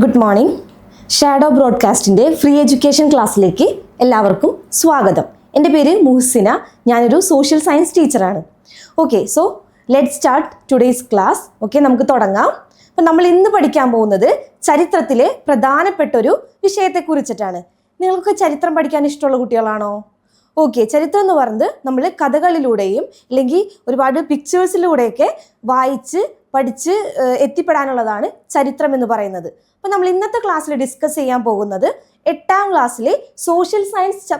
Good morning. Shadow ബ്രോഡ്കാസ്റ്റിൻ്റെ free education ക്ലാസ്സിലേക്ക് എല്ലാവർക്കും സ്വാഗതം. എൻ്റെ പേര് മുഹസിന. ഞാനൊരു സോഷ്യൽ സയൻസ് ടീച്ചറാണ്. Okay, so let start today's class. Okay, നമുക്ക് തുടങ്ങാം. അപ്പം നമ്മൾ ഇന്ന് പഠിക്കാൻ പോകുന്നത് ചരിത്രത്തിലെ പ്രധാനപ്പെട്ട ഒരു വിഷയത്തെക്കുറിച്ചിട്ടാണ്. നിങ്ങൾക്ക് ചരിത്രം പഠിക്കാൻ ഇഷ്ടമുള്ള കുട്ടികളാണോ? ഓക്കെ, ചരിത്രം എന്ന് പറയുന്നത് നമ്മൾ കഥകളിലൂടെയും അല്ലെങ്കിൽ ഒരുപാട് പിക്ചേഴ്സിലൂടെയൊക്കെ വായിച്ച് പഠിച്ച് എത്തിപ്പെടാനുള്ളതാണ് ചരിത്രം എന്ന് പറയുന്നത്. അപ്പം നമ്മൾ ഇന്നത്തെ ക്ലാസ്സിൽ ഡിസ്കസ് ചെയ്യാൻ പോകുന്നത് 8ാം ക്ലാസ്സിലെ സോഷ്യൽ സയൻസ്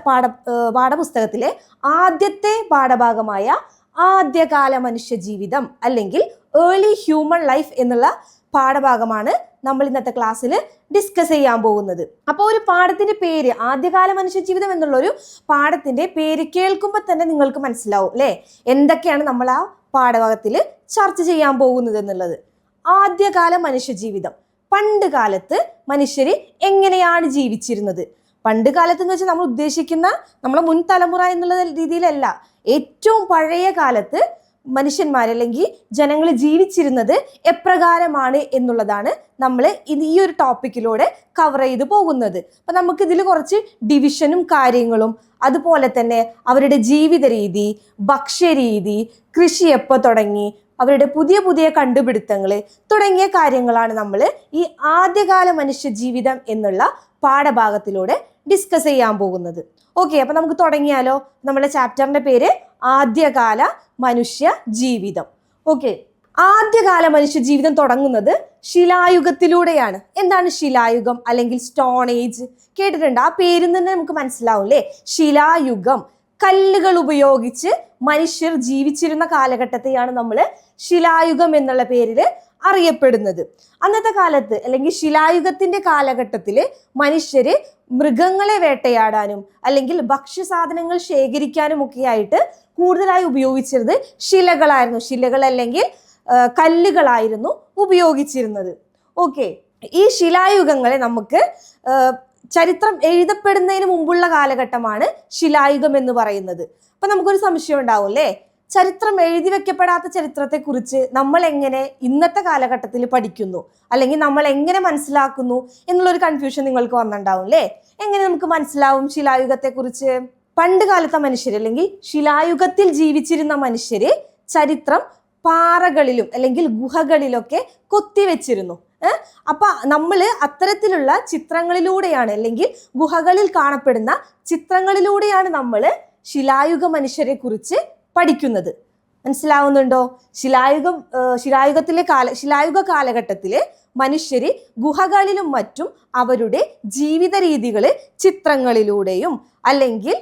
പാഠപുസ്തകത്തിലെ ആദ്യത്തെ പാഠഭാഗമായ ആദ്യകാല മനുഷ്യജീവിതം അല്ലെങ്കിൽ ഏർലി ഹ്യൂമൻ ലൈഫ് എന്നുള്ള പാഠഭാഗമാണ് നമ്മൾ ഇന്നത്തെ ക്ലാസ്സിൽ ഡിസ്കസ് ചെയ്യാൻ പോകുന്നത്. അപ്പോൾ ഒരു പാഠത്തിന്റെ പേര് ആദ്യകാല മനുഷ്യജീവിതം എന്നുള്ളൊരു പാഠത്തിന്റെ പേര് കേൾക്കുമ്പോൾ തന്നെ നിങ്ങൾക്ക് മനസ്സിലാവും അല്ലേ എന്തൊക്കെയാണ് നമ്മൾ ആ പാഠഭാഗത്തിൽ ചർച്ച ചെയ്യാൻ പോകുന്നത് എന്നുള്ളത്. ആദ്യകാല മനുഷ്യജീവിതം, പണ്ട് കാലത്ത് മനുഷ്യർ എങ്ങനെയാണ് ജീവിച്ചിരുന്നത്. പണ്ട് കാലത്ത് എന്ന് വെച്ചാൽ നമ്മൾ ഉദ്ദേശിക്കുന്ന നമ്മളെ മുൻ തലമുറ എന്നുള്ള രീതിയിലല്ല, ഏറ്റവും പഴയ കാലത്ത് മനുഷ്യന്മാർ അല്ലെങ്കിൽ ജനങ്ങൾ ജീവിച്ചിരുന്നത് എപ്രകാരമാണ് എന്നുള്ളതാണ് നമ്മൾ ഈ ഒരു ടോപ്പിക്കിലൂടെ കവർ ചെയ്ത് പോകുന്നത്. അപ്പം നമുക്ക് ഇതിൽ കുറച്ച് ഡിവിഷനും കാര്യങ്ങളും അതുപോലെ തന്നെ അവരുടെ ജീവിത രീതി, ഭക്ഷ്യരീതി, കൃഷി എപ്പോൾ തുടങ്ങി, അവരുടെ പുതിയ പുതിയ കണ്ടുപിടുത്തങ്ങൾ തുടങ്ങിയ കാര്യങ്ങളാണ് നമ്മൾ ഈ ആദ്യകാല മനുഷ്യജീവിതം എന്നുള്ള പാഠഭാഗത്തിലൂടെ ഡിസ്കസ് ചെയ്യാൻ പോകുന്നത്. ഓക്കെ, അപ്പം നമുക്ക് തുടങ്ങിയാലോ. നമ്മുടെ ചാപ്റ്ററിന്റെ പേര് ആദ്യകാല മനുഷ്യ ജീവിതം. ഓക്കെ, ആദ്യകാല മനുഷ്യജീവിതം തുടങ്ങുന്നത് ശിലായുഗത്തിലൂടെയാണ്. എന്താണ് ശിലായുഗം അല്ലെങ്കിൽ സ്റ്റോൺ ഏജ്? കേട്ടിട്ടുണ്ട്, ആ പേരിൽ നിന്ന് നമുക്ക് മനസ്സിലാവും അല്ലേ. ശിലായുഗം, കല്ലുകൾ ഉപയോഗിച്ച് മനുഷ്യർ ജീവിച്ചിരുന്ന കാലഘട്ടത്തെയാണ് നമ്മൾ ശിലായുഗം എന്നുള്ള പേരിൽ അറിയപ്പെടുന്നത്. അന്നത്തെ കാലത്ത് അല്ലെങ്കിൽ ശിലായുഗത്തിന്റെ കാലഘട്ടത്തിൽ മനുഷ്യര് മൃഗങ്ങളെ വേട്ടയാടാനും അല്ലെങ്കിൽ ഭക്ഷ്യസാധനങ്ങൾ ശേഖരിക്കാനും ഒക്കെ ആയിട്ട് കൂടുതലായി ഉപയോഗിച്ചിരുന്നത് ശിലകളായിരുന്നു. ശിലകൾ അല്ലെങ്കിൽ കല്ലുകളായിരുന്നു ഉപയോഗിച്ചിരുന്നത്. ഓക്കെ, ഈ ശിലായുഗങ്ങളെ നമുക്ക് ചരിത്രം എഴുതപ്പെടുന്നതിന് മുമ്പുള്ള കാലഘട്ടമാണ് ശിലായുഗം എന്ന് പറയുന്നത്. അപ്പൊ നമുക്കൊരു സംശയം ഉണ്ടാവും അല്ലേ, ചരിത്രം എഴുതി വെക്കപ്പെടാത്ത ചരിത്രത്തെക്കുറിച്ച് നമ്മൾ എങ്ങനെ ഇന്നത്തെ കാലഘട്ടത്തിൽ പഠിക്കുന്നു അല്ലെങ്കിൽ നമ്മൾ എങ്ങനെ മനസ്സിലാക്കുന്നു എന്നുള്ളൊരു കൺഫ്യൂഷൻ നിങ്ങൾക്ക് വന്നിട്ടുണ്ടാവും അല്ലേ. എങ്ങനെ നമുക്ക് മനസ്സിലാവും ശിലായുഗത്തെക്കുറിച്ച്? പണ്ട് കാലത്തെ മനുഷ്യർ അല്ലെങ്കിൽ ശിലായുഗത്തിൽ ജീവിച്ചിരുന്ന മനുഷ്യര് ചരിത്രം പാറകളിലും അല്ലെങ്കിൽ ഗുഹകളിലൊക്കെ കൊത്തിവെച്ചിരുന്നു. അപ്പൊ നമ്മൾ അത്തരത്തിലുള്ള ചിത്രങ്ങളിലൂടെയാണ് അല്ലെങ്കിൽ ഗുഹകളിൽ കാണപ്പെടുന്ന ചിത്രങ്ങളിലൂടെയാണ് നമ്മൾ ശിലായുഗ മനുഷ്യരെ കുറിച്ച് പഠിക്കുന്നത്. മനസ്സിലാവുന്നുണ്ടോ? ശിലായുഗ കാലഘട്ടത്തില് മനുഷ്യര് ഗുഹകളിലും മറ്റും അവരുടെ ജീവിത രീതികള് ചിത്രങ്ങളിലൂടെയും അല്ലെങ്കിൽ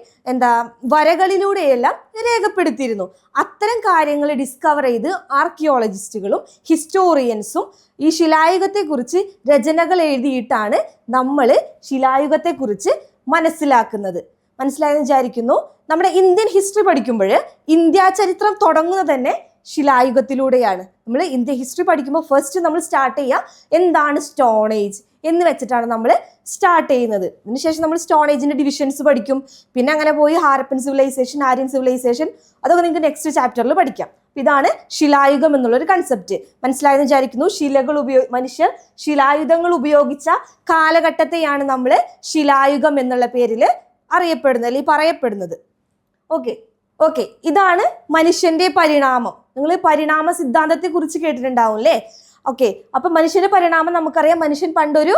വരകളിലൂടെയെല്ലാം രേഖപ്പെടുത്തിയിരുന്നു. അത്തരം കാര്യങ്ങൾ ഡിസ്കവർ ചെയ്ത് ആർക്കിയോളജിസ്റ്റുകളും ഹിസ്റ്റോറിയൻസും ഈ ശിലായുഗത്തെക്കുറിച്ച് രചനകൾ എഴുതിയിട്ടാണ് നമ്മൾ ശിലായുഗത്തെക്കുറിച്ച് മനസ്സിലാക്കുന്നത്. മനസ്സിലായെന്ന് വിചാരിക്കുന്നു. നമ്മുടെ ഇന്ത്യൻ ഹിസ്റ്ററി പഠിക്കുമ്പോൾ ഇന്ത്യ ചരിത്രം തുടങ്ങുന്നത് തന്നെ ശിലായുഗത്തിലൂടെയാണ്. നമ്മൾ ഇന്ത്യൻ ഹിസ്റ്ററി പഠിക്കുമ്പോൾ ഫസ്റ്റ് നമ്മൾ സ്റ്റാർട്ട് ചെയ്യുക എന്താണ് സ്റ്റോൺ ഏജ് എന്ന് വെച്ചിട്ടാണ് നമ്മൾ സ്റ്റാർട്ട് ചെയ്യുന്നത്. അതിനുശേഷം നമ്മൾ സ്റ്റോൺ ഏജിന്റെ ഡിവിഷൻസ് പഠിക്കും. പിന്നെ അങ്ങനെ പോയി ഹാരപ്പൻ സിവിലൈസേഷൻ, ആര്യൻ സിവിലൈസേഷൻ, അതൊക്കെ നിങ്ങൾക്ക് നെക്സ്റ്റ് ചാപ്റ്ററിൽ പഠിക്കാം. ഇതാണ് ശിലായുഗം എന്നുള്ളൊരു കൺസെപ്റ്റ്. മനസ്സിലായെന്ന് വിചാരിക്കുന്നു. മനുഷ്യർ ശിലായുധങ്ങൾ ഉപയോഗിച്ച കാലഘട്ടത്തെയാണ് നമ്മൾ ശിലായുഗം എന്നുള്ള പേരിൽ അറിയപ്പെടുന്നത് അല്ലെങ്കിൽ പറയപ്പെടുന്നത്. ഓക്കെ, ഇതാണ് മനുഷ്യന്റെ പരിണാമം. നിങ്ങൾ പരിണാമ സിദ്ധാന്തത്തെ കുറിച്ച് കേട്ടിട്ടുണ്ടാവും അല്ലേ. ഓക്കെ, അപ്പൊ മനുഷ്യന്റെ പരിണാമം നമുക്കറിയാം. മനുഷ്യൻ പണ്ടൊരു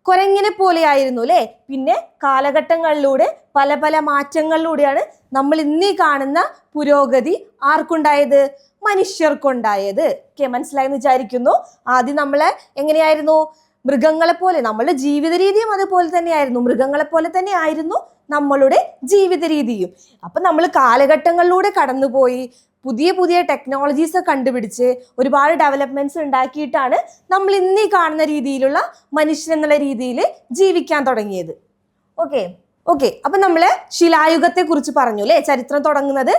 കുരങ്ങിനെ പോലെ ആയിരുന്നു അല്ലേ. പിന്നെ കാലഘട്ടങ്ങളിലൂടെ പല പല മാറ്റങ്ങളിലൂടെയാണ് നമ്മൾ ഇന്നീ കാണുന്ന പുരോഗതി ആർക്കുണ്ടായത്? മനുഷ്യർക്കുണ്ടായത്. ഓക്കെ, മനസ്സിലായെന്ന് വിചാരിക്കുന്നു. ആദ്യം നമ്മളെ എങ്ങനെയായിരുന്നു? മൃഗങ്ങളെ പോലെ. നമ്മളുടെ ജീവിത രീതിയും അതുപോലെ തന്നെയായിരുന്നു. മൃഗങ്ങളെ പോലെ തന്നെ ആയിരുന്നു നമ്മളുടെ ജീവിത രീതിയും. അപ്പൊ നമ്മൾ കാലഘട്ടങ്ങളിലൂടെ കടന്നുപോയി പുതിയ പുതിയ ടെക്നോളജീസ് കണ്ടുപിടിച്ച് ഒരുപാട് ഡെവലപ്മെന്റ്സ് ഉണ്ടാക്കിയിട്ടാണ് നമ്മൾ ഇന്നീ കാണുന്ന രീതിയിലുള്ള മനുഷ്യൻ എന്നുള്ള രീതിയിൽ ജീവിക്കാൻ തുടങ്ങിയത്. ഓക്കെ, അപ്പൊ നമ്മള് ശിലായുഗത്തെ കുറിച്ച് പറഞ്ഞു അല്ലെ. ചരിത്രം തുടങ്ങുന്നത്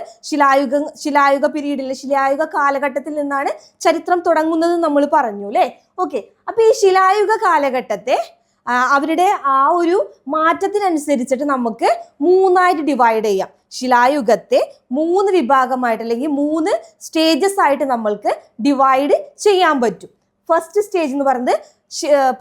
ശിലായുഗ പീരീഡിൽ, ശിലായുഗ കാലഘട്ടത്തിൽ നിന്നാണ് ചരിത്രം തുടങ്ങുന്നത് നമ്മൾ പറഞ്ഞു അല്ലെ. ഓക്കെ, അപ്പൊ ഈ ശിലായുഗ കാലഘട്ടത്തെ അവരുടെ ആ ഒരു മാറ്റത്തിനനുസരിച്ചിട്ട് നമുക്ക് 3ആയിട്ട് ഡിവൈഡ് ചെയ്യാം. ശിലായുഗത്തെ 3 വിഭാഗമായിട്ട് അല്ലെങ്കിൽ 3 സ്റ്റേജസ് ആയിട്ട് നമ്മൾക്ക് ഡിവൈഡ് ചെയ്യാൻ പറ്റും. ഫസ്റ്റ് സ്റ്റേജ് എന്ന് പറയുന്നത്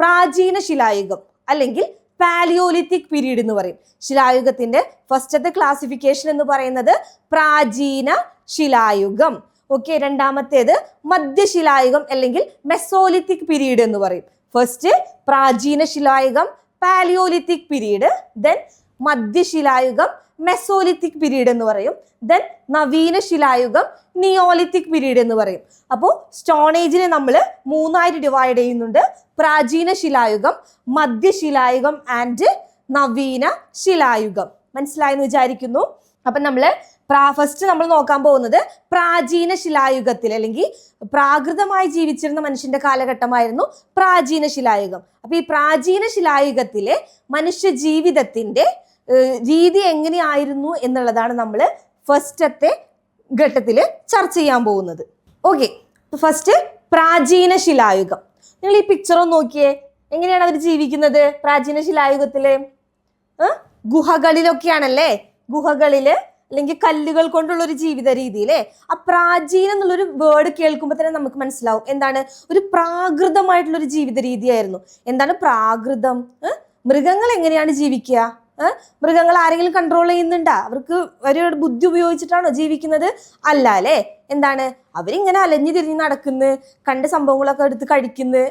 പ്രാചീന ശിലായുഗം അല്ലെങ്കിൽ പാലിയോലിത്തിക് പീരീഡ് എന്ന് പറയും. ശിലായുഗത്തിന്റെ ഫസ്റ്റത്തെ ക്ലാസിഫിക്കേഷൻ എന്ന് പറയുന്നത് പ്രാചീന ശിലായുഗം. ഓക്കെ, രണ്ടാമത്തേത് മധ്യശിലായുഗം അല്ലെങ്കിൽ മെസോലിത്തിക് പീരീഡ് എന്ന് പറയും. ഫസ്റ്റ് പ്രാചീന ശിലായുഗം, പാലിയോലിത്തിക് പീരീഡ്, ദെൻ മധ്യശിലായുഗം, മെസോലിത്തിക് പീരീഡ് എന്ന് പറയും, ദെൻ നവീന ശിലായുഗം, നിയോലിത്തിക് പീരീഡ് എന്ന് പറയും. അപ്പോൾ സ്റ്റോൺ ഏജിനെ നമ്മൾ മൂന്നായിട്ട് ഡിവൈഡ് ചെയ്യുന്നുണ്ട്: പ്രാചീന ശിലായുഗം, മധ്യശിലായുഗം ആൻഡ് നവീന ശിലായുഗം. മനസ്സിലായെന്ന് വിചാരിക്കുന്നു. അപ്പം ഫസ്റ്റ് നമ്മൾ നോക്കാൻ പോകുന്നത് പ്രാചീന ശിലായുഗത്തിൽ അല്ലെങ്കിൽ പ്രാകൃതമായി ജീവിച്ചിരുന്ന മനുഷ്യന്റെ കാലഘട്ടമായിരുന്നു പ്രാചീന ശിലായുഗം. അപ്പൊ ഈ പ്രാചീന ശിലായുഗത്തിലെ മനുഷ്യ ജീവിതത്തിന്റെ രീതി എങ്ങനെയായിരുന്നു എന്നുള്ളതാണ് നമ്മൾ ഫസ്റ്റത്തെ ഘട്ടത്തിൽ ചർച്ച ചെയ്യാൻ പോകുന്നത്. ഓക്കെ, ഫസ്റ്റ് പ്രാചീന ശിലായുഗം. നിങ്ങൾ ഈ പിക്ചർ ഒന്ന് നോക്കിയേ, എങ്ങനെയാണ് അവർ ജീവിക്കുന്നത് പ്രാചീന ശിലായുഗത്തില്? ഗുഹകളിലൊക്കെയാണല്ലേ, ഗുഹകളില് അല്ലെങ്കിൽ കല്ലുകൾ കൊണ്ടുള്ള ഒരു ജീവിത രീതിയിലെ. ആ പ്രാചീനം എന്നുള്ളൊരു വേർഡ് കേൾക്കുമ്പോൾ തന്നെ നമുക്ക് മനസ്സിലാവും എന്താണ്, ഒരു പ്രാകൃതമായിട്ടുള്ള ഒരു ജീവിത രീതിയായിരുന്നു. എന്താണ് പ്രാകൃതം? മൃഗങ്ങൾ എങ്ങനെയാണ് ജീവിക്കുക? മൃഗങ്ങൾ ആരെങ്കിലും കൺട്രോൾ ചെയ്യുന്നുണ്ടാ? അവർക്ക് അവരുടെ ബുദ്ധി ഉപയോഗിച്ചിട്ടാണോ ജീവിക്കുന്നത്? അല്ല അല്ലേ. എന്താണ്, അവരിങ്ങനെ അലഞ്ഞു തിരിഞ്ഞ് നടക്കുന്നു, കണ്ട സംഭവങ്ങളൊക്കെ എടുത്ത് കഴിക്കുന്നു,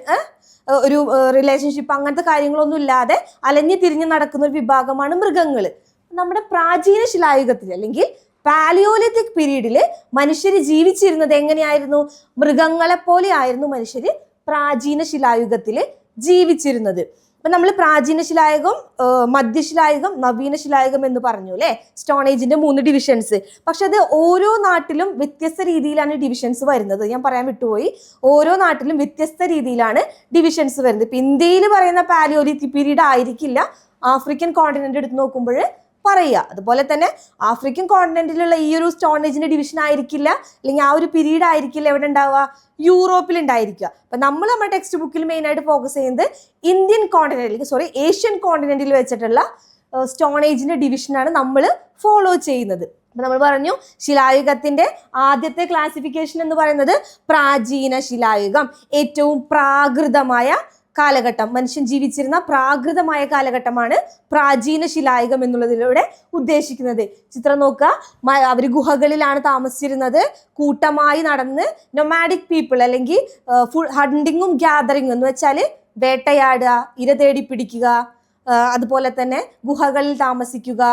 ഒരു റിലേഷൻഷിപ്പ് അങ്ങനത്തെ കാര്യങ്ങളൊന്നും ഇല്ലാതെ അലഞ്ഞു തിരിഞ്ഞ് നടക്കുന്ന ഒരു വിഭാഗമാണ് മൃഗങ്ങൾ. നമ്മുടെ പ്രാചീന ശിലായുഗത്തിൽ അല്ലെങ്കിൽ പാലിയോലിത്തിക് പീരീഡില് മനുഷ്യര് ജീവിച്ചിരുന്നത് എങ്ങനെയായിരുന്നു? മൃഗങ്ങളെ പോലെ ആയിരുന്നു മനുഷ്യര് പ്രാചീന ശിലായുഗത്തില് ജീവിച്ചിരുന്നത്. അപ്പൊ നമ്മൾ പ്രാചീന ശിലായുഗം, മധ്യശിലായുഗം, നവീന ശിലായുഗം എന്ന് പറഞ്ഞു അല്ലെ, സ്റ്റോൺ ഏജിന്റെ 3 ഡിവിഷൻസ്. പക്ഷെ അത് ഓരോ നാട്ടിലും വ്യത്യസ്ത രീതിയിലാണ് ഡിവിഷൻസ് വരുന്നത്. ഞാൻ പറയാൻ വിട്ടുപോയി, ഓരോ നാട്ടിലും വ്യത്യസ്ത രീതിയിലാണ് ഡിവിഷൻസ് വരുന്നത്. ഇപ്പൊ ഇന്ത്യയിൽ പറയുന്ന പാലിയോലിത്തിക് പീരീഡ് ആയിരിക്കില്ല ആഫ്രിക്കൻ കോണ്ടിനെന്റ് എടുത്ത് നോക്കുമ്പോൾ പറയുക. അതുപോലെ തന്നെ ആഫ്രിക്കൻ കോണ്ടിനെന്റിലുള്ള ഈ ഒരു സ്റ്റോൺ ഏജിന്റെ ഡിവിഷൻ ആയിരിക്കില്ല അല്ലെങ്കിൽ ആ ഒരു പീരീഡ് ആയിരിക്കില്ല എവിടെ ഉണ്ടാവുക, യൂറോപ്പിൽ ഉണ്ടായിരിക്കുക. അപ്പൊ നമ്മുടെ ടെക്സ്റ്റ് ബുക്കിൽ മെയിൻ ആയിട്ട് ഫോക്കസ് ചെയ്യുന്നത് ഇന്ത്യൻ കോണ്ടിനെന്റ് ഏഷ്യൻ കോണ്ടിനെന്റിൽ വെച്ചിട്ടുള്ള സ്റ്റോൺ ഏജിന്റെ ഡിവിഷനാണ് നമ്മൾ ഫോളോ ചെയ്യുന്നത്. അപ്പൊ നമ്മൾ പറഞ്ഞു ശിലായുഗത്തിന്റെ ആദ്യത്തെ ക്ലാസിഫിക്കേഷൻ എന്ന് പറയുന്നത് പ്രാചീന ശിലായുഗം, ഏറ്റവും പ്രാകൃതമായ കാലഘട്ടം, മനുഷ്യൻ ജീവിച്ചിരുന്ന പ്രാകൃതമായ കാലഘട്ടമാണ് പ്രാചീന ശിലായുഗം എന്നുള്ളതിലൂടെ ഉദ്ദേശിക്കുന്നത്. ചിത്രം നോക്കുക, അവർ ഗുഹകളിലാണ് താമസിച്ചിരുന്നത്, കൂട്ടമായി നടന്ന് നൊമാഡിക് പീപ്പിൾ അല്ലെങ്കിൽ ഹണ്ടിങ്ങും ഗ്യാതറിങ്ങും എന്ന് വെച്ചാൽ വേട്ടയാടുക, ഇര തേടി പിടിക്കുക, അതുപോലെ തന്നെ ഗുഹകളിൽ താമസിക്കുക.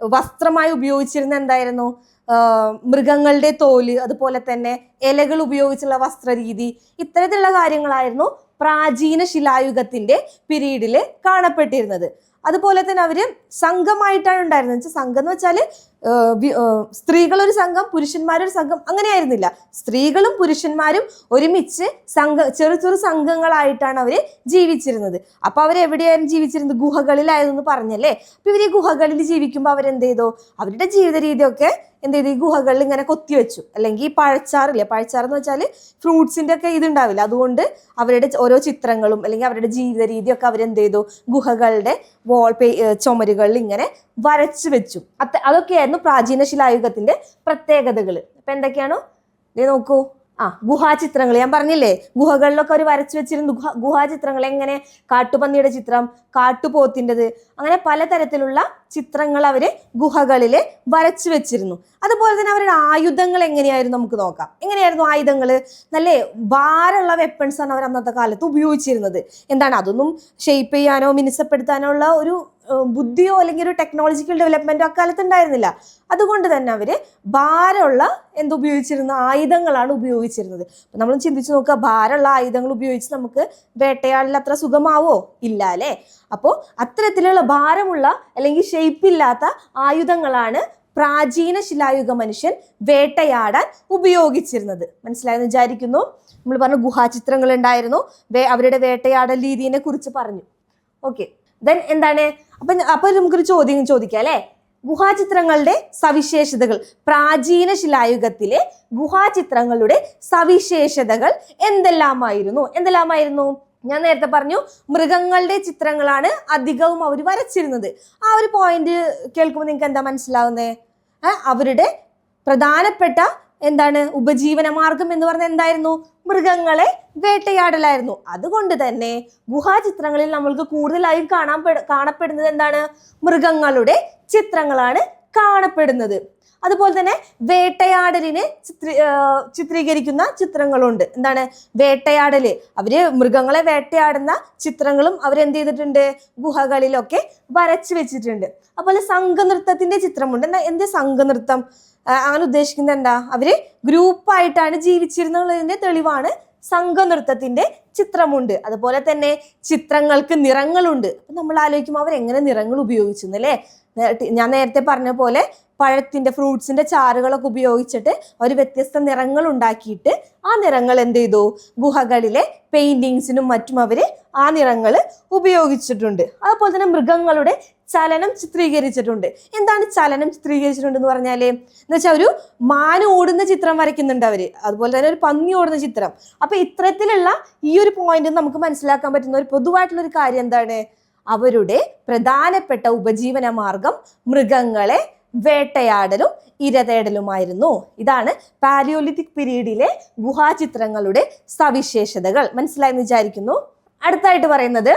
വസ്ത്രമായി ഉപയോഗിച്ചിരുന്ന എന്തായിരുന്നു? മൃഗങ്ങളുടെ തോല്, അതുപോലെ തന്നെ ഇലകൾ ഉപയോഗിച്ചുള്ള വസ്ത്രരീതി, ഇത്തരത്തിലുള്ള കാര്യങ്ങളായിരുന്നു പ്രാചീന ശിലായുഗത്തിന്റെ പീരീഡില് കാണപ്പെട്ടിരുന്നത്. അതുപോലെ തന്നെ അവര് സംഘമായിട്ടാണ് ഉണ്ടായിരുന്നത്. വെച്ചാൽ സംഘം എന്ന് വെച്ചാൽ സ്ത്രീകളൊരു സംഘം, പുരുഷന്മാരൊരു സംഘം, അങ്ങനെയായിരുന്നില്ല. സ്ത്രീകളും പുരുഷന്മാരും ഒരുമിച്ച് ചെറു ചെറു സംഘങ്ങളായിട്ടാണ് അവര് ജീവിച്ചിരുന്നത്. അപ്പൊ അവരെവിടെയായിരുന്നു ജീവിച്ചിരുന്നത്? ഗുഹകളിലായിരുന്നു പറഞ്ഞല്ലേ. അപ്പൊ ഇവര് ഈ ഗുഹകളിൽ ജീവിക്കുമ്പോൾ അവരെന്ത് ചെയ്തു? അവരുടെ ജീവിത രീതിയൊക്കെ എന്ത് ചെയ്തു? ഈ ഗുഹകളിൽ ഇങ്ങനെ കൊത്തിവെച്ചു. അല്ലെങ്കിൽ പഴച്ചാറില്ലേ, പഴച്ചാറെന്ന് വെച്ചാൽ ഫ്രൂട്ട്സിന്റെ ഒക്കെ ഇതുണ്ടാവില്ല, അതുകൊണ്ട് അവരുടെ ഓരോ ചിത്രങ്ങളും അല്ലെങ്കിൽ അവരുടെ ജീവിത രീതിയൊക്കെ അവരെന്ത് ചെയ്തു? ഗുഹകളുടെ ചുമരുകളിൽ ഇങ്ങനെ വരച്ചു വെച്ചു. അതൊക്കെയായിരുന്നു പ്രാചീന ശിലായുഗത്തിന്റെ പ്രത്യേകതകൾ. അപ്പൊ എന്തൊക്കെയാണോ നോക്കൂ, ഗുഹാചിത്രങ്ങൾ ഞാൻ പറഞ്ഞില്ലേ, ഗുഹകളിലൊക്കെ അവർ വരച്ചു വെച്ചിരുന്നു ഗുഹാചിത്രങ്ങൾ. എങ്ങനെ? കാട്ടുപന്നിയുടെ ചിത്രം, കാട്ടുപോത്തിൻ്റെത്, അങ്ങനെ പലതരത്തിലുള്ള ചിത്രങ്ങൾ അവര് ഗുഹകളില് വരച്ചു വെച്ചിരുന്നു. അതുപോലെ തന്നെ അവരുടെ ആയുധങ്ങൾ എങ്ങനെയായിരുന്നു നമുക്ക് നോക്കാം. എങ്ങനെയായിരുന്നു ആയുധങ്ങൾ? നല്ല ഭാരമുള്ള വെപ്പൺസ് ആണ് അവർ അന്നത്തെ കാലത്ത് ഉപയോഗിച്ചിരുന്നത്. എന്താണ്, അതൊന്നും ഷേപ്പ് ചെയ്യാനോ മിനുസപ്പെടുത്താനോ ഉള്ള ഒരു ബുദ്ധിയോ അല്ലെങ്കിൽ ഒരു ടെക്നോളജിക്കൽ ഡെവലപ്മെന്റോ അക്കാലത്ത് ഉണ്ടായിരുന്നില്ല. അതുകൊണ്ട് തന്നെ അവര് ഭാരമുള്ള ഉപയോഗിച്ചിരുന്ന ആയുധങ്ങളാണ് ഉപയോഗിച്ചിരുന്നത്. അപ്പൊ നമ്മൾ ചിന്തിച്ചു നോക്കുക, ഭാരമുള്ള ആയുധങ്ങൾ ഉപയോഗിച്ച് നമുക്ക് വേട്ടയാടൽ അത്ര സുഖമാവോ? ഇല്ല അല്ലേ. അപ്പോൾ അത്തരത്തിലുള്ള ഭാരമുള്ള അല്ലെങ്കിൽ ഷേപ്പില്ലാത്ത ആയുധങ്ങളാണ് പ്രാചീന ശിലായുഗ മനുഷ്യൻ വേട്ടയാടാൻ ഉപയോഗിച്ചിരുന്നത്. മനസ്സിലായെന്ന് വിചാരിക്കുന്നു. നമ്മൾ പറഞ്ഞു ഗുഹാചിത്രങ്ങൾ ഉണ്ടായിരുന്നു, അവരുടെ വേട്ടയാടൽ രീതിയെ കുറിച്ച് പറഞ്ഞു. ഓക്കെ, ദെൻ എന്താണ്? അപ്പൊ നമുക്കൊരു ചോദ്യം ചോദിക്കാം അല്ലെ, ഗുഹാചിത്രങ്ങളുടെ സവിശേഷതകൾ, പ്രാചീന ശിലായുഗത്തിലെ ഗുഹാചിത്രങ്ങളുടെ സവിശേഷതകൾ എന്തെല്ലാമായിരുന്നു? ഞാൻ നേരത്തെ പറഞ്ഞു മൃഗങ്ങളുടെ ചിത്രങ്ങളാണ് അധികവും അവർ വരച്ചിരുന്നത്. ആ ഒരു പോയിന്റ് കേൾക്കുമ്പോൾ നിങ്ങൾക്ക് എന്താ മനസ്സിലാവുന്നേ? അവരുടെ പ്രധാനപ്പെട്ട എന്താണ് ഉപജീവന മാർഗം എന്ന് പറഞ്ഞാൽ എന്തായിരുന്നു? മൃഗങ്ങളെ വേട്ടയാടലായിരുന്നു. അതുകൊണ്ട് തന്നെ ഗുഹാചിത്രങ്ങളിൽ നമ്മൾക്ക് കൂടുതലായും കാണപ്പെടുന്നത് എന്താണ്? മൃഗങ്ങളുടെ ചിത്രങ്ങളാണ് കാണപ്പെടുന്നത്. അതുപോലെ തന്നെ വേട്ടയാടലിനെ ചിത്രീകരിക്കുന്ന ചിത്രങ്ങളുണ്ട്. എന്താണ് വേട്ടയാടല്? അവര് മൃഗങ്ങളെ വേട്ടയാടുന്ന ചിത്രങ്ങളും അവരെന്ത് ചെയ്തിട്ടുണ്ട്? ഗുഹകളിലൊക്കെ വരച്ചു വെച്ചിട്ടുണ്ട്. അതുപോലെ സംഘനൃത്തത്തിന്റെ ചിത്രമുണ്ട്. എന്ത് സംഘനൃത്തം? അങ്ങനെ ഉദ്ദേശിക്കുന്നത് എന്താ? അവര് ഗ്രൂപ്പായിട്ടാണ് ജീവിച്ചിരുന്നതിന്റെ തെളിവാണ് സംഘനൃത്തത്തിന്റെ ചിത്രമുണ്ട്. അതുപോലെ തന്നെ ചിത്രങ്ങൾക്ക് നിറങ്ങളുണ്ട്. നമ്മൾ ആലോചിക്കും അവരെങ്ങനെ നിറങ്ങൾ ഉപയോഗിച്ചു അല്ലേ? ഞാൻ നേരത്തെ പറഞ്ഞ പോലെ പഴത്തിന്റെ ഫ്രൂട്ട്സിന്റെ ചാറുകളൊക്കെ ഉപയോഗിച്ചിട്ട് അവർ വ്യത്യസ്ത നിറങ്ങൾ ഉണ്ടാക്കിയിട്ട് ആ നിറങ്ങൾ എന്ത് ചെയ്തു? ഗുഹകളിലെ പെയിന്റിങ്സിനും മറ്റും അവര് ആ നിറങ്ങൾ ഉപയോഗിച്ചിട്ടുണ്ട്. അതുപോലെ തന്നെ മൃഗങ്ങളുടെ ചലനം ചിത്രീകരിച്ചിട്ടുണ്ട്. എന്താണ് ചലനം ചിത്രീകരിച്ചിട്ടുണ്ട് എന്ന് പറഞ്ഞാല്? എന്ന് വെച്ചാൽ ഒരു മാൻ ഓടുന്ന ചിത്രം വരയ്ക്കുന്നുണ്ട് അവര്. അതുപോലെ തന്നെ ഒരു പന്നി ഓടുന്ന ചിത്രം. അപ്പൊ ഇത്തരത്തിലുള്ള ഈ ഒരു പോയിന്റ് നമുക്ക് മനസ്സിലാക്കാൻ പറ്റുന്ന ഒരു പൊതുവായിട്ടുള്ള ഒരു കാര്യം എന്താണ്? അവരുടെ പ്രധാനപ്പെട്ട ഉപജീവന മാർഗം മൃഗങ്ങളെ വേട്ടയാടലും ഇരതേടലുമായിരുന്നു. ഇതാണ് പാലിയോലിത്തിക് പീരീഡിലെ ഗുഹാചിത്രങ്ങളുടെ സവിശേഷതകൾ. മനസ്സിലായെന്ന് വിചാരിക്കുന്നു. അടുത്തായിട്ട് പറയുന്നത്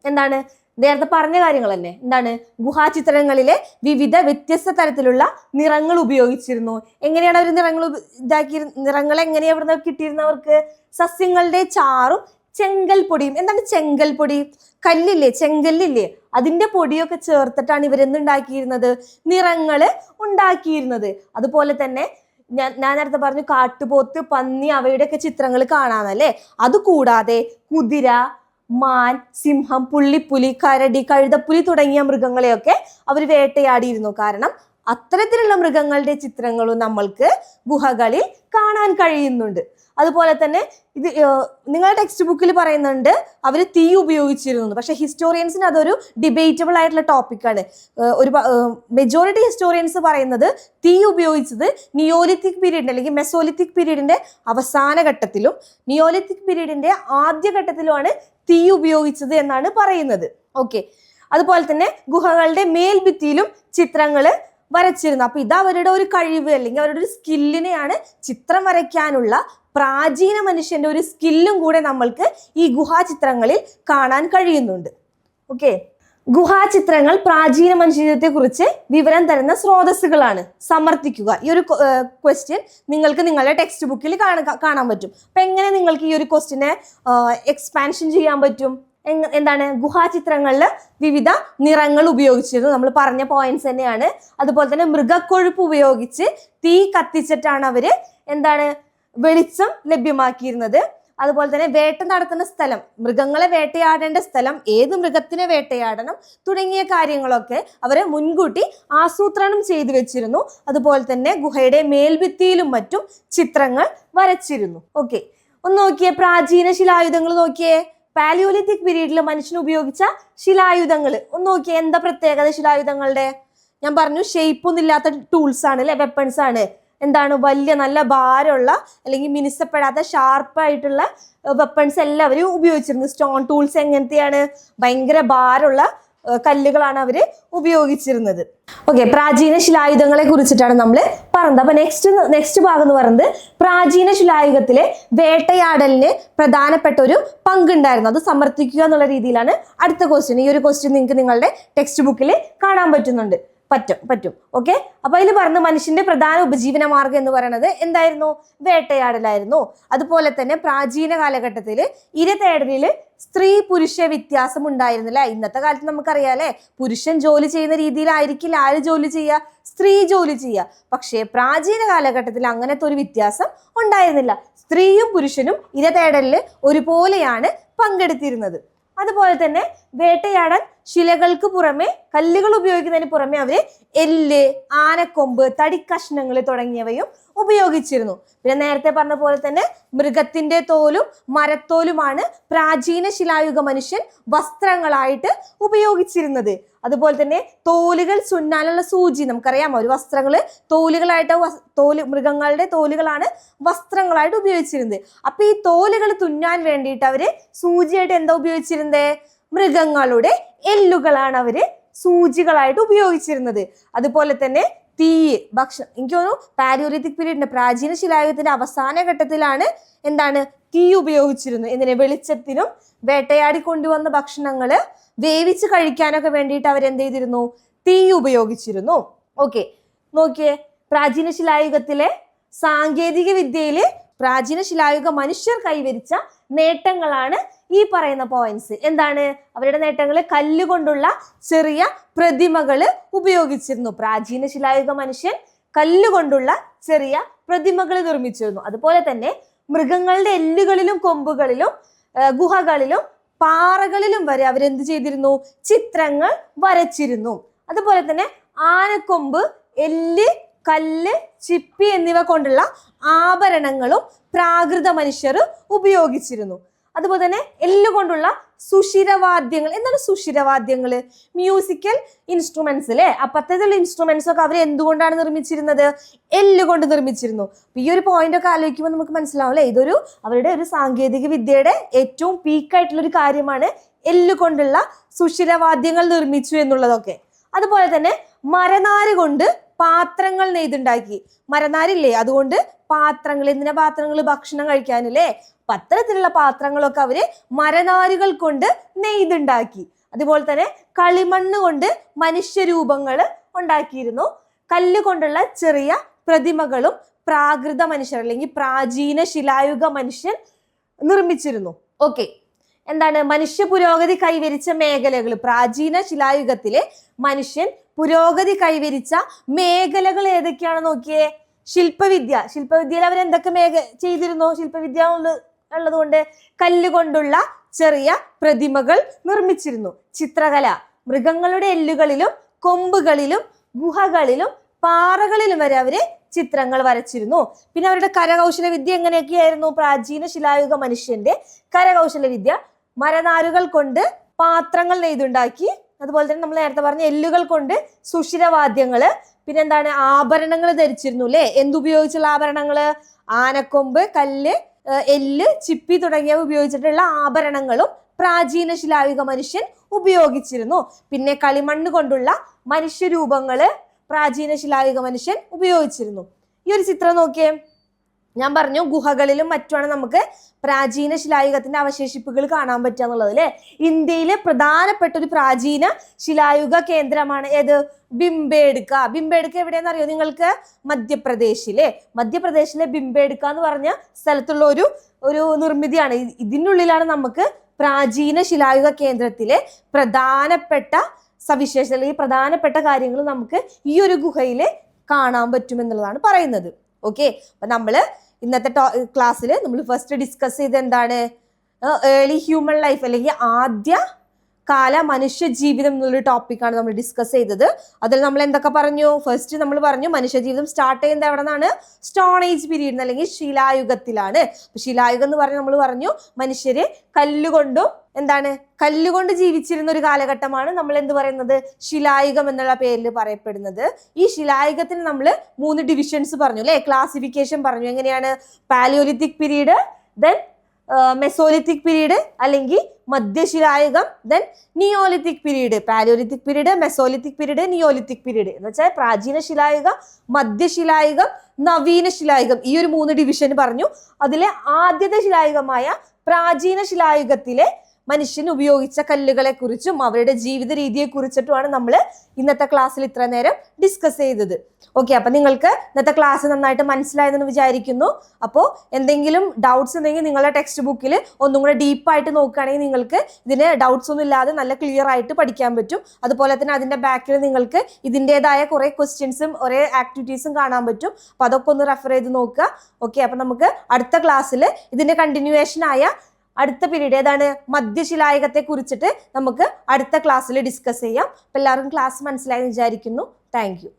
എന്താണ്? നേരത്തെ പറഞ്ഞ കാര്യങ്ങൾ തന്നെ. എന്താണ്? ഗുഹാചിത്രങ്ങളിലെ വ്യത്യസ്ത തരത്തിലുള്ള നിറങ്ങൾ ഉപയോഗിച്ചിരുന്നു. എങ്ങനെയാണ് അവർ നിറങ്ങൾ എങ്ങനെയാ ഇവിടുന്ന് കിട്ടിയിരുന്നവർക്ക്? സസ്യങ്ങളുടെ ചാറും ചെങ്കൽപ്പൊടിയും. എന്താണ് ചെങ്കൽപ്പൊടി? കല്ലില്ലേ, ചെങ്കല്ലില്ലേ, അതിന്റെ പൊടിയൊക്കെ ചേർത്തിട്ടാണ് ഇവരെന്തുണ്ടാക്കിയിരുന്നത്? നിറങ്ങള് ഉണ്ടാക്കിയിരുന്നത്. അതുപോലെ തന്നെ ഞാൻ നേരത്തെ പറഞ്ഞു കാട്ടുപോത്ത്, പന്നി, അവയുടെയൊക്കെ ചിത്രങ്ങൾ കാണാനല്ലേ. അതുകൂടാതെ കുതിര, മാൻ, സിംഹം, പുള്ളിപ്പുലി, കരടി, കഴുതപ്പുലി തുടങ്ങിയ മൃഗങ്ങളെയൊക്കെ അവർ വേട്ടയാടിയിരുന്നു. കാരണം അത്തരത്തിലുള്ള മൃഗങ്ങളുടെ ചിത്രങ്ങളും നമ്മൾക്ക് ഗുഹകളിൽ കാണാൻ കഴിയുന്നുണ്ട്. അതുപോലെ തന്നെ ഇത് നിങ്ങളുടെ ടെക്സ്റ്റ് ബുക്കിൽ പറയുന്നുണ്ട് അവർ തീ ഉപയോഗിച്ചിരുന്നു. പക്ഷെ ഹിസ്റ്റോറിയൻസിന് അതൊരു ഡിബേറ്റബിൾ ആയിട്ടുള്ള ടോപ്പിക്കാണ്. ഒരു മെജോറിറ്റി ഹിസ്റ്റോറിയൻസ് പറയുന്നത് തീ ഉപയോഗിച്ചത് നിയോലിത്തിക് പീരീഡിന്റെ അല്ലെങ്കിൽ മെസോലിത്തിക് പീരീഡിന്റെ അവസാന ഘട്ടത്തിലും നിയോലിത്തിക് പീരീഡിന്റെ ആദ്യ ഘട്ടത്തിലുമാണ് തീ ഉപയോഗിച്ചത് എന്നാണ് പറയുന്നത്. ഓക്കെ. അതുപോലെ തന്നെ ഗുഹകളുടെ മേൽഭിത്തിയിലും ചിത്രങ്ങള് വരച്ചിരുന്നു. അപ്പൊ ഇത് അവരുടെ ഒരു കഴിവ് അല്ലെങ്കിൽ അവരുടെ ഒരു സ്കില്ലിനെയാണ്, ചിത്രം വരയ്ക്കാനുള്ള പ്രാചീന മനുഷ്യന്റെ ഒരു സ്കില്ലും കൂടെ നമ്മൾക്ക് ഈ ഗുഹാചിത്രങ്ങളിൽ കാണാൻ കഴിയുന്നുണ്ട്. ഓക്കെ. ഗുഹാചിത്രങ്ങൾ പ്രാചീന മനുഷ്യത്തെ കുറിച്ച് വിവരം തരുന്ന സ്രോതസ്സുകളാണ്. സമർത്ഥിക്കുക. ഈ ഒരു ക്വസ്റ്റ്യൻ നിങ്ങൾക്ക് നിങ്ങളുടെ ടെക്സ്റ്റ് ബുക്കിൽ കാണാൻ പറ്റും. അപ്പൊ എങ്ങനെ നിങ്ങൾക്ക് ഈ ഒരു ക്വസ്റ്റ്യനെ എക്സ്പാൻഷൻ ചെയ്യാൻ പറ്റും? എന്താണ്? ഗുഹാചിത്രങ്ങളിൽ വിവിധ നിറങ്ങൾ ഉപയോഗിച്ചിരുന്നു. നമ്മൾ പറഞ്ഞ പോയിന്റ്സ് തന്നെയാണ്. അതുപോലെ തന്നെ മൃഗക്കൊഴുപ്പ് ഉപയോഗിച്ച് തീ കത്തിച്ചിട്ടാണ് അവര് എന്താണ് വെളിച്ചം ലഭ്യമാക്കിയിരുന്നത്. അതുപോലെ തന്നെ വേട്ട നടത്തുന്ന സ്ഥലം, മൃഗങ്ങളെ വേട്ടയാടേണ്ട സ്ഥലം, ഏത് മൃഗത്തിനെ വേട്ടയാടണം തുടങ്ങിയ കാര്യങ്ങളൊക്കെ അവരെ മുൻകൂട്ടി ആസൂത്രണം ചെയ്തു വെച്ചിരുന്നു. അതുപോലെ തന്നെ ഗുഹയുടെ മേൽഭിത്തിയിലും മറ്റും ചിത്രങ്ങൾ വരച്ചിരുന്നു. ഓക്കെ. ഒന്ന് നോക്കിയേ, പ്രാചീന ശിലായുധങ്ങൾ നോക്കിയേ. പാലിയോലിത്തിക് പീരീഡിൽ മനുഷ്യൻ ഉപയോഗിച്ച ശിലായുധങ്ങൾ ഒന്ന് നോക്കിയേ. എന്താ പ്രത്യേകത ശിലായുധങ്ങളുടെ? ഞാൻ പറഞ്ഞു ഷേപ്പ് ഒന്നും ഇല്ലാത്ത ടൂൾസ് ആണ് അല്ലെ, വെപ്പൺസ് ആണ്. എന്താണ്? വലിയ നല്ല ഭാരമുള്ള അല്ലെങ്കിൽ മിനുസപ്പെടാത്ത ഷാർപ്പായിട്ടുള്ള വെപ്പൺസ് എല്ലാവരും ഉപയോഗിച്ചിരുന്നു. സ്റ്റോൺ ടൂൾസ് എങ്ങനത്തെയാണ്? ഭയങ്കര ഭാരമുള്ള കല്ലുകളാണ് അവര് ഉപയോഗിച്ചിരുന്നത്. ഓക്കെ. പ്രാചീന ശിലായുധങ്ങളെ കുറിച്ചിട്ടാണ് നമ്മൾ പറഞ്ഞത്. അപ്പൊ നെക്സ്റ്റ് ഭാഗം എന്ന് പറയുന്നത് പ്രാചീന ശിലായുഗത്തിലെ വേട്ടയാടലിന് പ്രധാനപ്പെട്ട ഒരു പങ്കുണ്ടായിരുന്നു. അത് സമർത്ഥിക്കുക എന്നുള്ള രീതിയിലാണ് അടുത്ത ക്വസ്റ്റ്യൻ. ഈ ഒരു ക്വസ്റ്റ്യൻ നിങ്ങൾക്ക് നിങ്ങളുടെ ടെക്സ്റ്റ് ബുക്കിൽ കാണാൻ പറ്റും. ഓക്കെ. അപ്പൊ അതിൽ പറഞ്ഞ മനുഷ്യന്റെ പ്രധാന ഉപജീവന മാർഗം എന്ന് പറയുന്നത് എന്തായിരുന്നു? വേട്ടയാടലായിരുന്നു. അതുപോലെ തന്നെ പ്രാചീന കാലഘട്ടത്തിൽ ഇരതേടലില് സ്ത്രീ പുരുഷ വ്യത്യാസം ഉണ്ടായിരുന്നില്ല. ഇന്നത്തെ കാലത്ത് നമുക്കറിയാലേ, പുരുഷൻ ജോലി ചെയ്യുന്ന രീതിയിലായിരിക്കില്ല ആര് ജോലി ചെയ്യുക? സ്ത്രീ ജോലി ചെയ്യുക. പക്ഷേ പ്രാചീന കാലഘട്ടത്തിൽ അങ്ങനത്തെ ഒരു വ്യത്യാസം ഉണ്ടായിരുന്നില്ല. സ്ത്രീയും പുരുഷനും ഇരതേടലില് ഒരുപോലെയാണ് പങ്കെടുത്തിരുന്നത്. അതുപോലെ തന്നെ വേട്ടയാടാൻ ശിലകൾക്ക് പുറമെ, കല്ലുകൾ ഉപയോഗിക്കുന്നതിന് പുറമെ അവര് എല്ല്, ആനക്കൊമ്പ്, തടിക്കഷ്ണങ്ങൾ തുടങ്ങിയവയും ഉപയോഗിച്ചിരുന്നു. പിന്നെ നേരത്തെ പറഞ്ഞ പോലെ തന്നെ മൃഗത്തിന്റെ തോലും മരത്തോലുമാണ് പ്രാചീന ശിലായുഗ മനുഷ്യൻ വസ്ത്രങ്ങളായിട്ട് ഉപയോഗിച്ചിരുന്നത്. അതുപോലെ തന്നെ തോലുകൾ ചുന്നാനുള്ള സൂചി, നമുക്കറിയാമോ ഒരു വസ്ത്രങ്ങള് തോലുകളായിട്ട് മൃഗങ്ങളുടെ തോലുകളാണ് വസ്ത്രങ്ങളായിട്ട് ഉപയോഗിച്ചിരുന്നത്. അപ്പൊ ഈ തോലുകൾ തുന്നാൻ വേണ്ടിയിട്ട് അവര് സൂചിയായിട്ട് എന്താ ഉപയോഗിച്ചിരുന്നത്? മൃഗങ്ങളുടെ എല്ലുകളാണ് അവര് സൂചികളായിട്ട് ഉപയോഗിച്ചിരുന്നത്. അതുപോലെ തന്നെ തീ, ഭക്ഷണം. എനിക്ക് തോന്നുന്നു പാലിയോലിത്തിക് പീരീഡിന്റെ പ്രാചീന ശിലായുഗത്തിന്റെ അവസാന ഘട്ടത്തിലാണ് എന്താണ് തീ ഉപയോഗിച്ചിരുന്നു. എന്തിനെ? വെളിച്ചത്തിനും വേട്ടയാടി കൊണ്ടുവന്ന ഭക്ഷണങ്ങള് വേവിച്ച് കഴിക്കാനൊക്കെ വേണ്ടിയിട്ട് അവരെന്ത് ചെയ്തിരുന്നു? തീ ഉപയോഗിച്ചിരുന്നു. ഓക്കെ, നോക്കിയേ, പ്രാചീന ശിലായുഗത്തിലെ സാങ്കേതിക വിദ്യയില് പ്രാചീന ശിലായുഗ മനുഷ്യർ കൈവരിച്ച നേട്ടങ്ങളാണ് ഈ പറയുന്ന പോയിന്റ്സ്. എന്താണ് അവരുടെ നേട്ടങ്ങൾ? കല്ലുകൊണ്ടുള്ള ചെറിയ പ്രതിമകള് ഉപയോഗിച്ചിരുന്നു. പ്രാചീന ശിലായുഗ മനുഷ്യൻ കല്ലുകൊണ്ടുള്ള ചെറിയ പ്രതിമകൾ നിർമ്മിച്ചിരുന്നു. അതുപോലെ തന്നെ മൃഗങ്ങളുടെ എല്ലുകളിലും കൊമ്പുകളിലും ഗുഹകളിലും പാറകളിലും വരെ അവരെന്ത് ചെയ്തിരുന്നു? ചിത്രങ്ങൾ വരച്ചിരുന്നു. അതുപോലെ തന്നെ ആനക്കൊമ്പ്, എല്ല്, കല്ല്, ചിപ്പി എന്നിവ കൊണ്ടുള്ള ആഭരണങ്ങളും പ്രാകൃത മനുഷ്യർ ഉപയോഗിച്ചിരുന്നു. അതുപോലെ തന്നെ എല്ലുകൊണ്ടുള്ള സുഷിരവാദ്യങ്ങൾ. എന്താണ് സുഷിരവാദ്യങ്ങൾ? മ്യൂസിക്കൽ ഇൻസ്ട്രുമെന്റ്സ് അല്ലെ. അപ്പത്തേക്കുള്ള ഇൻസ്ട്രുമെന്റ്സ് ഒക്കെ അവർ എന്തുകൊണ്ടാണ് നിർമ്മിച്ചിരുന്നത്? എല്ലുകൊണ്ട് നിർമ്മിച്ചിരുന്നു. ഈ ഒരു പോയിന്റ് ഒക്കെ ആലോചിക്കുമ്പോൾ നമുക്ക് മനസ്സിലാവും അല്ലെ, ഇതൊരു അവരുടെ ഒരു സാങ്കേതിക വിദ്യയുടെ ഏറ്റവും പീക്കായിട്ടുള്ള ഒരു കാര്യമാണ് എല്ലുകൊണ്ടുള്ള സുഷിരവാദ്യങ്ങൾ നിർമ്മിച്ചു എന്നുള്ളതൊക്കെ. അതുപോലെ തന്നെ മരനാര് കൊണ്ട് പാത്രങ്ങൾ നെയ്തുണ്ടാക്കി. മരനാരില്ലേ, അതുകൊണ്ട് പാത്രങ്ങൾ. എന്തിനാ പാത്രങ്ങൾ? ഭക്ഷണം കഴിക്കാനല്ലേ. അത്തരത്തിലുള്ള പാത്രങ്ങളൊക്കെ അവര് മരനാരുകൾ കൊണ്ട് നെയ്തുണ്ടാക്കി. അതുപോലെ തന്നെ കളിമണ്ണ് കൊണ്ട് മനുഷ്യരൂപങ്ങൾ ഉണ്ടാക്കിയിരുന്നു. കല്ല് കൊണ്ടുള്ള ചെറിയ പ്രതിമകളും പ്രാകൃത മനുഷ്യർ അല്ലെങ്കിൽ പ്രാചീന ശിലായുഗ മനുഷ്യൻ നിർമ്മിച്ചിരുന്നു. ഓക്കെ, എന്താണ് മനുഷ്യ പുരോഗതി കൈവരിച്ച മേഖലകൾ? പ്രാചീന ശിലായുഗത്തിലെ മനുഷ്യൻ പുരോഗതി കൈവരിച്ച മേഖലകൾ ഏതൊക്കെയാണ്? നോക്കിയേ, ശില്പവിദ്യ. ശില്പവിദ്യയിൽ അവർ എന്തൊക്കെ ചെയ്തിരുന്നു? ശില്പവിദ്യ ഉള്ളതുകൊണ്ട് കല്ലുകൊണ്ടുള്ള ചെറിയ പ്രതിമകൾ നിർമ്മിച്ചിരുന്നു. ചിത്രകല, മൃഗങ്ങളുടെ എല്ലുകളിലും കൊമ്പുകളിലും ഗുഹകളിലും പാറകളിലും വരെ അവര് ചിത്രങ്ങൾ വരച്ചിരുന്നു. പിന്നെ അവരുടെ കരകൗശല വിദ്യ എങ്ങനെയൊക്കെയായിരുന്നു? പ്രാചീന ശിലായുഗ മനുഷ്യന്റെ കരകൗശല വിദ്യ മരനാരുകൾ കൊണ്ട് പാത്രങ്ങൾ നെയ്തുണ്ടാക്കി. അതുപോലെ തന്നെ നമ്മൾ നേരത്തെ പറഞ്ഞ എല്ലുകൾ കൊണ്ട് സുഷിരവാദ്യങ്ങള്, പിന്നെ എന്താണ് ആഭരണങ്ങൾ ധരിച്ചിരുന്നു അല്ലെ. എന്തുപയോഗിച്ചുള്ള ആഭരണങ്ങള്? ആനക്കൊമ്പ്, കല്ല്, എല്ല്, ചിപ്പി തുടങ്ങിയവ ഉപയോഗിച്ചിട്ടുള്ള ആഭരണങ്ങളും പ്രാചീന ശിലായുഗ മനുഷ്യൻ ഉപയോഗിച്ചിരുന്നു. പിന്നെ കളിമണ്ണ് കൊണ്ടുള്ള മനുഷ്യരൂപങ്ങള് പ്രാചീന ശിലായുഗ മനുഷ്യൻ ഉപയോഗിച്ചിരുന്നു. ഈ ഒരു ചിത്രം നോക്കിയേ, ഞാൻ പറഞ്ഞു ഗുഹകളിലും മറ്റുമാണ് നമുക്ക് പ്രാചീന ശിലായുഗത്തിന്റെ അവശേഷിപ്പുകൾ കാണാൻ പറ്റുക എന്നുള്ളത് അല്ലെ. ഇന്ത്യയിലെ പ്രധാനപ്പെട്ട ഒരു പ്രാചീന ശിലായുഗ കേന്ദ്രമാണ് ഏത്? ഭിംബേഡ്ക. ഭിംബേഡ്ക എവിടെയെന്ന് അറിയോ നിങ്ങൾക്ക്? മധ്യപ്രദേശിലെ. മധ്യപ്രദേശിലെ ഭിംബേഡ്ക എന്ന് പറഞ്ഞ സ്ഥലത്തുള്ള ഒരു നിർമ്മിതിയാണ്. ഇതിനുള്ളിലാണ് നമുക്ക് പ്രാചീന ശിലായുഗ കേന്ദ്രത്തിലെ പ്രധാനപ്പെട്ട സവിശേഷത അല്ലെങ്കിൽ പ്രധാനപ്പെട്ട കാര്യങ്ങൾ നമുക്ക് ഈ ഒരു ഗുഹയിൽ കാണാൻ പറ്റുമെന്നുള്ളതാണ് പറയുന്നത്. ഓക്കെ, അപ്പൊ നമ്മള് ഇന്നത്തെ ക്ലാസ്സിൽ നമ്മൾ ഫസ്റ്റ് ഡിസ്കസ് ചെയ്ത് എന്താണ്? ഏർലി ഹ്യൂമൻ ലൈഫ് അല്ലെങ്കിൽ ആദ്യ കാല മനുഷ്യ ജീവിതം എന്നുള്ളൊരു ടോപ്പിക്കാണ് നമ്മൾ ഡിസ്കസ് ചെയ്തത്. അതിൽ നമ്മൾ എന്തൊക്കെ പറഞ്ഞു? ഫസ്റ്റ് നമ്മൾ പറഞ്ഞു മനുഷ്യജീവിതം സ്റ്റാർട്ട് ചെയ്യുന്നത് എവിടെ നിന്നാണ്? സ്റ്റോൺ ഏജ് പീരീഡ് അല്ലെങ്കിൽ ശിലായുഗത്തിലാണ്. ശിലായുഗം എന്ന് പറഞ്ഞാൽ നമ്മൾ പറഞ്ഞു മനുഷ്യര് കല്ലുകൊണ്ട് ജീവിച്ചിരുന്ന ഒരു കാലഘട്ടമാണ് നമ്മൾ എന്ത് പറയുന്നത്? ശിലായുഗം എന്നുള്ള പേരിൽ പറയപ്പെടുന്നത്. ഈ ശിലായുഗത്തിന് നമ്മൾ 3 ഡിവിഷൻസ് പറഞ്ഞു അല്ലെ, ക്ലാസിഫിക്കേഷൻ പറഞ്ഞു. എങ്ങനെയാണ്? Palaeolithic period, then mesolithic period അല്ലെങ്കിൽ മധ്യശിലായുഗം, then neolithic period. Palaeolithic period, mesolithic period, neolithic period എന്ന് വെച്ചാൽ പ്രാചീന ശിലായുഗം, മധ്യശിലായുഗം, നവീന ശിലായുഗം. ഈ ഒരു 3 ഡിവിഷൻ പറഞ്ഞു. അതിലെ ആദ്യത്തെ ശിലായുഗമായ പ്രാചീന ശിലായുഗത്തിലെ മനുഷ്യൻ ഉപയോഗിച്ച കല്ലുകളെ കുറിച്ചും അവരുടെ ജീവിത രീതിയെ കുറിച്ചിട്ടുമാണ് നമ്മൾ ഇന്നത്തെ ക്ലാസ്സിൽ ഇത്ര നേരം ഡിസ്കസ് ചെയ്തത്. ഓക്കെ, അപ്പൊ നിങ്ങൾക്ക് ഇന്നത്തെ ക്ലാസ് നന്നായിട്ട് മനസ്സിലായെന്ന് വിചാരിക്കുന്നു. അപ്പോൾ എന്തെങ്കിലും ഡൗട്ട്സ് ഉണ്ടെങ്കിൽ നിങ്ങളുടെ ടെക്സ്റ്റ് ബുക്കിൽ ഒന്നും കൂടെ ഡീപ്പായിട്ട് നോക്കുകയാണെങ്കിൽ നിങ്ങൾക്ക് ഇതിന് ഡൗട്ട്സ് ഒന്നും ഇല്ലാതെ നല്ല ക്ലിയർ ആയിട്ട് പഠിക്കാൻ പറ്റും. അതുപോലെ തന്നെ അതിന്റെ ബാക്കിൽ നിങ്ങൾക്ക് ഇതിൻ്റെതായ കുറെ ക്വസ്റ്റ്യൻസും ഒരേ ആക്ടിവിറ്റീസും കാണാൻ പറ്റും. അപ്പൊ അതൊക്കെ ഒന്ന് റെഫർ ചെയ്ത് നോക്കുക. ഓക്കെ, അപ്പൊ നമുക്ക് അടുത്ത ക്ലാസ്സിൽ ഇതിന്റെ കണ്ടിന്യൂവേഷൻ ആയ അടുത്ത പീരീഡ് ഏതാണ്? മധ്യശിലായുഗത്തെ കുറിച്ചിട്ട് നമുക്ക് അടുത്ത ക്ലാസ്സിൽ ഡിസ്കസ് ചെയ്യാം. എല്ലാവർക്കും ക്ലാസ് മനസ്സിലായെന്ന് വിചാരിക്കുന്നു. Thank you.